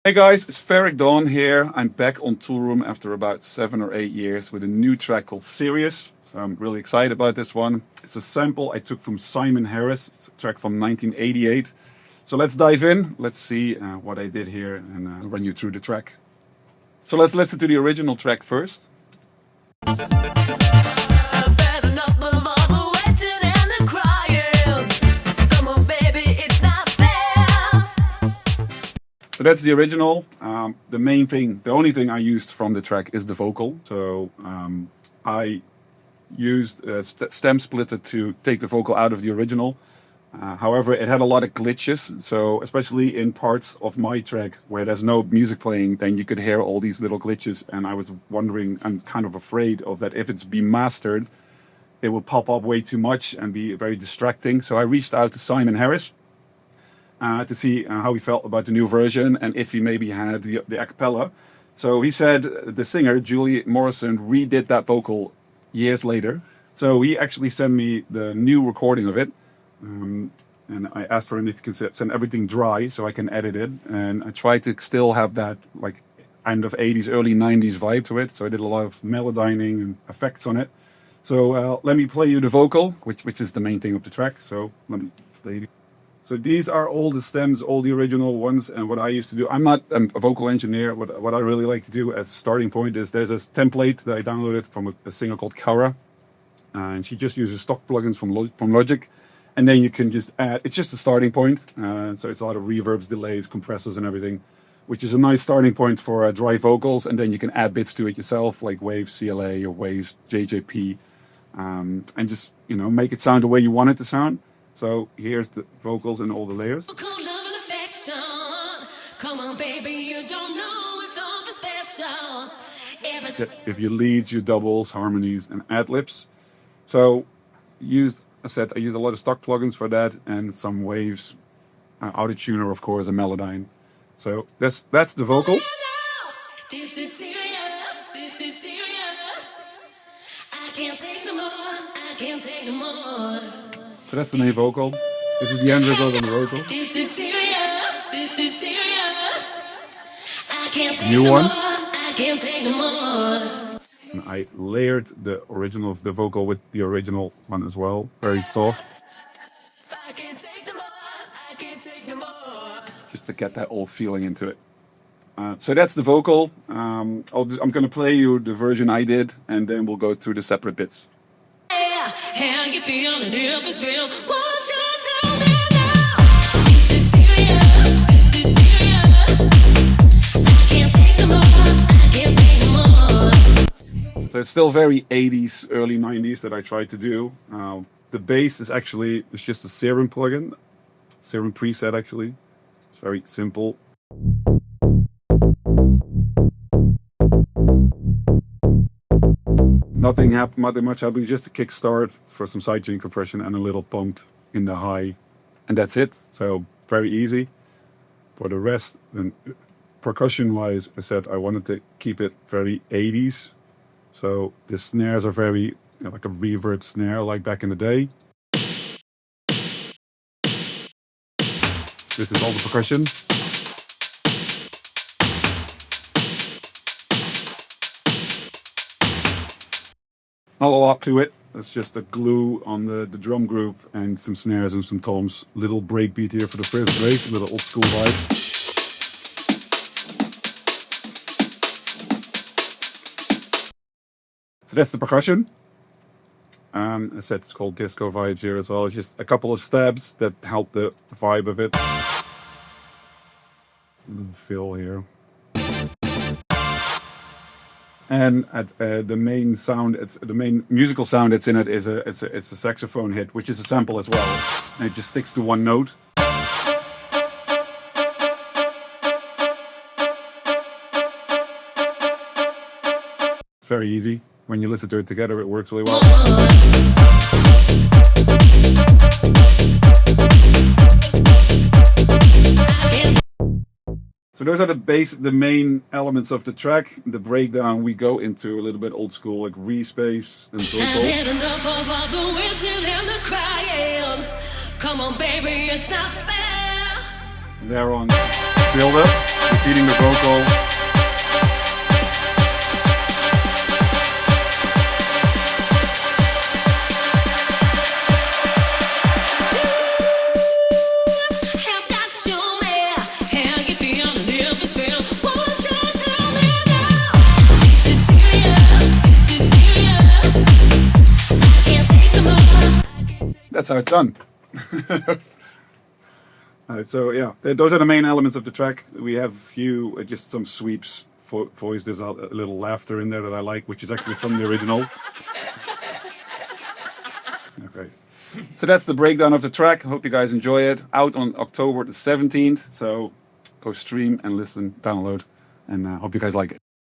Hey guys, it's Ferreck Dawn here. I'm back on Toolroom after about 7 or 8 years with a new track called Sirius. So I'm really excited about this one. It's a sample I took from Simon Harris. It's a track from 1988. So let's dive in. Let's see what I did here and I'll run you through the track. So let's listen to the original track first. So that's the original. The only thing I used from the track is the vocal. So I used a stem splitter to take the vocal out of the original. However, it had a lot of glitches. So especially in parts of my track where there's no music playing, then you could hear all these little glitches. And I was wondering, I'm kind of afraid of that if it's been mastered, it will pop up way too much and be very distracting. So I reached out to Simon Harris to see how he felt about the new version and if he maybe had the a cappella. So he said the singer, Julie Morrison, redid that vocal years later. So he actually sent me the new recording of it. And I asked for him if he could send everything dry so I can edit it. And I tried to still have that like end of 80s, early 90s vibe to it. So I did a lot of melodyning and effects on it. So let me play you the vocal, which is the main thing of the track. So let me play it. So these are all the stems, all the original ones, and what I used to do. I'm not a vocal engineer. What I really like to do as a starting point is there's a template that I downloaded from a singer called Cara, and she just uses stock plugins from Logic, and then you can just add. It's just a starting point, so it's a lot of reverbs, delays, compressors, and everything, which is a nice starting point for dry vocals, and then you can add bits to it yourself, like Waves CLA or Waves JJP, and just make it sound the way you want it to sound. So here's the vocals and all the layers. Come on, baby, you don't know it's all special. If your leads, your doubles, harmonies, and ad-libs. So I used a lot of stock plugins for that and some Waves, Auto-Tuner, of course, and Melodyne. So that's the vocal. This is serious. This is serious. I can't take no more. I can't take no more. So that's the main vocal. This is the end result on the vocal. This is serious. This is serious. I can't take no more. I can't take no more. And I layered the original of the vocal with the original one as well. Very soft. I can't take no more. I can't take no more. Just to get that old feeling into it. So that's the vocal. I'm going to play you the version I did, and then we'll go through the separate bits. How you feeling if it's real? Won't you tell me now? This is serious. This is serious. I can't take no more. I can't take no more. So it's still very 80s, early 90s that I tried to do. The bass is just a Serum plugin, Serum preset actually. It's very simple. Nothing much happening, just a kickstart for some sidechain compression and a little pump in the high, and that's it. So very easy. For the rest, and percussion-wise, I said I wanted to keep it very 80s. So the snares are very like a reverb snare, like back in the day. This is all the percussion. Not a lot to it. It's just a glue on the drum group and some snares and some toms. Little breakbeat here for the first bass, a little old school vibe. So that's the percussion. I said it's called disco vibes here as well. It's just a couple of stabs that help the vibe of it. Fill here. And the main sound, the main musical sound that's in it is it's a saxophone hit, which is a sample as well, and it just sticks to one note. It's very easy. When you listen to it together, it works really well. So those are the main elements of the track. The breakdown, we go into a little bit old school, like re-space and vocal. I've had enough of all the waiting and the crying. Come on, baby, it's not fair. And there on, feel that? repeating the vocal. That's how it's done. So yeah, those are the main elements of the track. We have a few, just some sweeps, voice. There's a little laughter in there that I like, which is actually from the original. Okay, so that's the breakdown of the track. I hope you guys enjoy it. Out on October the 17th. So go stream and listen, download, and hope you guys like it.